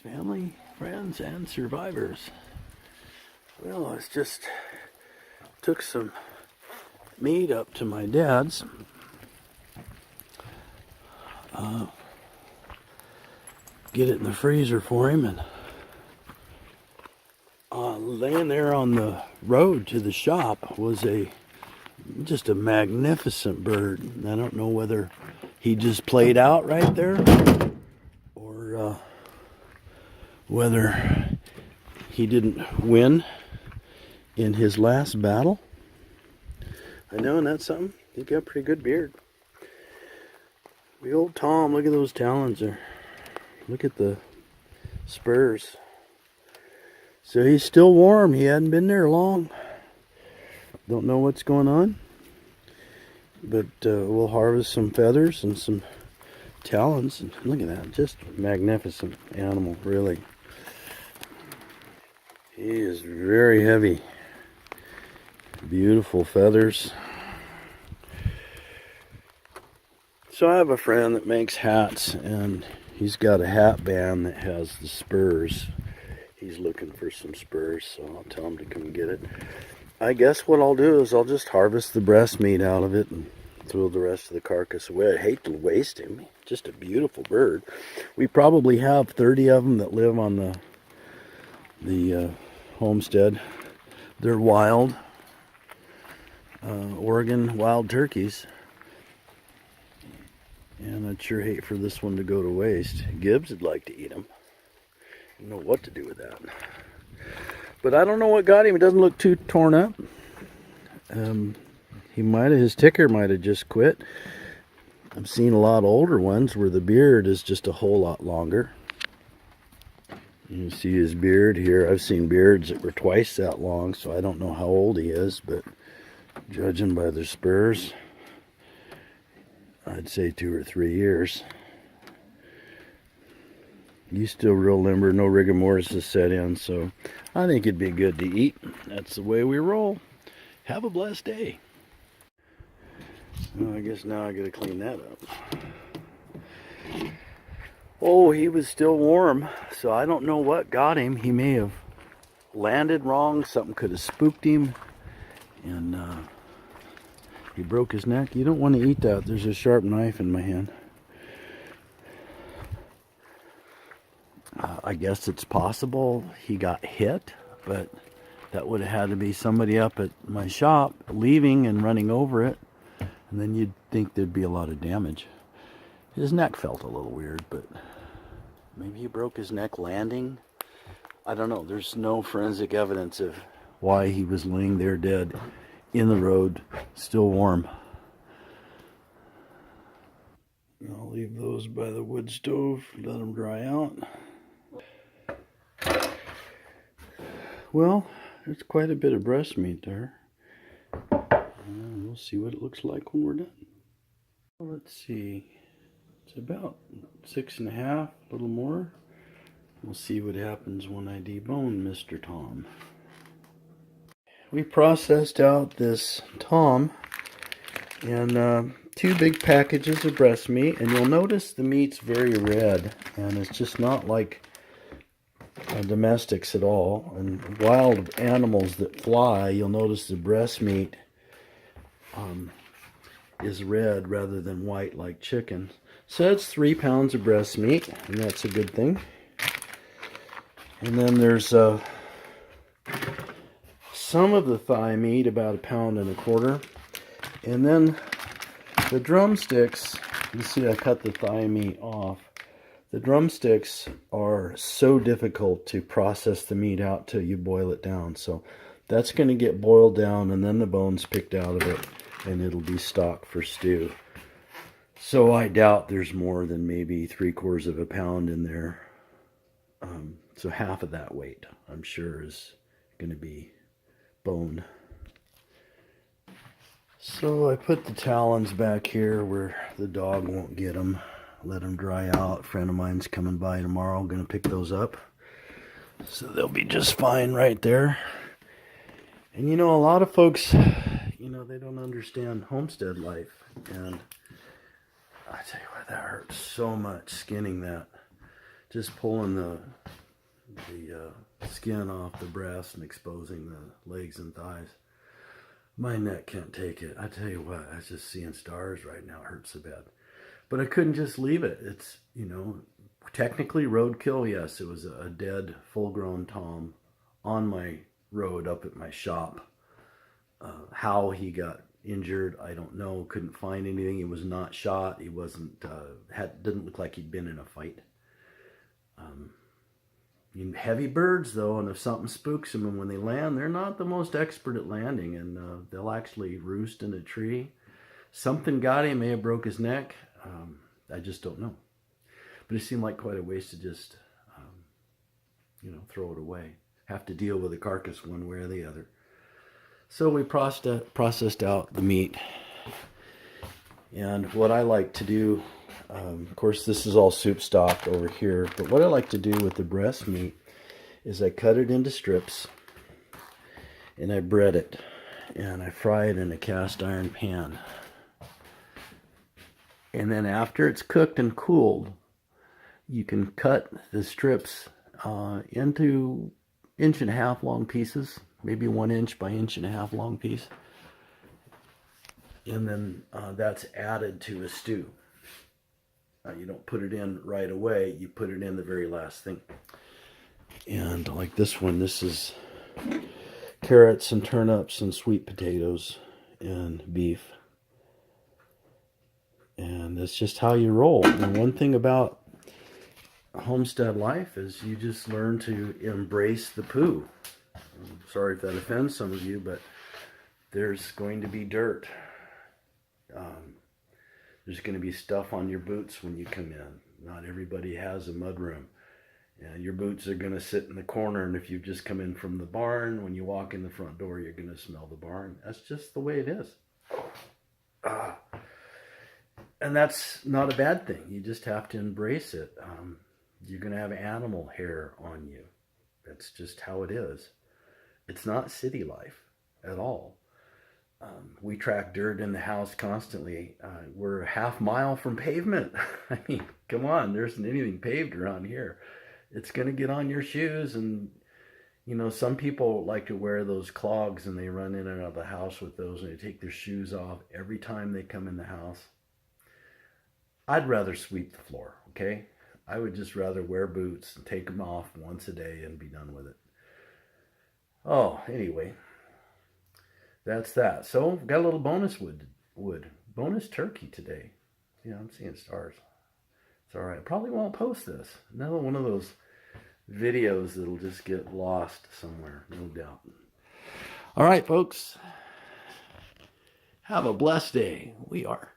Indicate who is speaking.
Speaker 1: Family, friends, and survivors. Well, I just took some meat up to my dad's. Get it in the freezer for him, and laying there on the road to the shop was just a magnificent bird. I don't know whether he just played out right there or whether he didn't win in his last battle. I know, and that's something. He's got a pretty good beard. The old Tom, look at those talons there. Look at the spurs. So he's still warm. He hadn't been there long. Don't know what's going on. But we'll harvest some feathers and some talons. And look at that. Just magnificent animal, really. He is very heavy. Beautiful feathers. So I have a friend that makes hats, and he's got a hat band that has the spurs. He's looking for some spurs, so I'll tell him to come get it. I guess what I'll do is I'll just harvest the breast meat out of it and throw the rest of the carcass away. I hate to waste him. Just a beautiful bird. We probably have 30 of them that live on the homestead. They're wild, Oregon wild turkeys. And I'd sure hate for this one to go to waste. Gibbs would like to eat them. I don't know what to do with that. But I don't know what got him. It doesn't look too torn up. His ticker might have just quit. I've seen a lot of older ones where the beard is just a whole lot longer. You see his beard here. I've seen beards that were twice that long, so I don't know how old he is, but judging by the spurs, I'd say 2 or 3 years. He's still real limber, no rigor mortis has set in, so I think it'd be good to eat. That's the way we roll. Have a blessed day. Well, I guess now I gotta clean that up. Oh, he was still warm, so I don't know what got him. He may have landed wrong, something could have spooked him, and he broke his neck. You don't want to eat that. There's a sharp knife in my hand. I guess it's possible he got hit, but that would have had to be somebody up at my shop leaving and running over it, and then you'd think there'd be a lot of damage. His neck felt a little weird, but maybe he broke his neck landing. I don't know. There's no forensic evidence of why he was laying there dead in the road, still warm. I'll leave those by the wood stove, let them dry out. Well, there's quite a bit of breast meat there. We'll see what it looks like when we're done. Let's see. It's about 6.5, a little more. We'll see what happens when I debone Mr. Tom. We processed out this Tom in 2 big packages of breast meat, and you'll notice the meat's very red, and it's just not like domestics at all. And wild animals that fly, you'll notice the breast meat is red rather than white like chicken. So that's 3 pounds of breast meat, and that's a good thing. And then there's some of the thigh meat, about 1.25 pounds. And then the drumsticks, you see I cut the thigh meat off. The drumsticks are so difficult to process the meat out till you boil it down. So that's going to get boiled down, and then the bones picked out of it, and it'll be stock for stew. So I doubt there's more than maybe 3/4 pound in there. So half of that weight, I'm sure, is going to be bone. So I put the talons back here where the dog won't get them. Let them dry out. A friend of mine's coming by tomorrow. I'm going to pick those up. So they'll be just fine right there. And you know, a lot of folks, they don't understand homestead life. And I tell you what, that hurts so much, skinning that. just pulling the skin off the breast and exposing the legs and thighs. My neck can't take it. I tell you what, I was just seeing stars right now. It hurts so bad. But I couldn't just leave it. It's, you know, technically roadkill, yes. It was a dead, full-grown tom on my road up at my shop. How he got injured, I don't know. Couldn't find anything. He was not shot. He wasn't, didn't look like he'd been in a fight. Heavy birds, though, and if something spooks them, and when they land, they're not the most expert at landing, and they'll actually roost in a tree. Something got him, may have broke his neck. I just don't know. But it seemed like quite a waste to just, you know, throw it away. Have to deal with the carcass one way or the other. So we processed out the meat. And what I like to do, of course, this is all soup stock over here. But what I like to do with the breast meat is I cut it into strips. And I bread it. And I fry it in a cast iron pan. And then after it's cooked and cooled, you can cut the strips into 1.5 inch long pieces, maybe 1 inch by 1.5 inch long piece. And then that's added to a stew. You don't put it in right away, you put it in the very last thing. And like this one, this is carrots and turnips and sweet potatoes and beef. And that's just how you roll. And one thing about homestead life is you just learn to embrace the poo. I'm sorry if that offends some of you, but there's going to be dirt. There's going to be stuff on your boots when you come in. Not everybody has a mud room. Your boots are going to sit in the corner, and if you've just come in from the barn, when you walk in the front door, you're going to smell the barn. That's just the way it is. And that's not a bad thing. You just have to embrace it. You're going to have animal hair on you. That's just how it is. It's not city life at all. We track dirt in the house constantly. We're a half mile from pavement. I mean, come on, there isn't anything paved around here. It's going to get on your shoes. And, you know, some people like to wear those clogs and they run in and out of the house with those and they take their shoes off every time they come in the house. I'd rather sweep the floor, okay? I would just rather wear boots and take them off once a day and be done with it. Oh, anyway, that's that. So, got a little bonus bonus turkey today. Yeah, I'm seeing stars. It's all right. I probably won't post this. Another one of those videos that'll just get lost somewhere, no doubt. All right, folks. Have a blessed day. We are.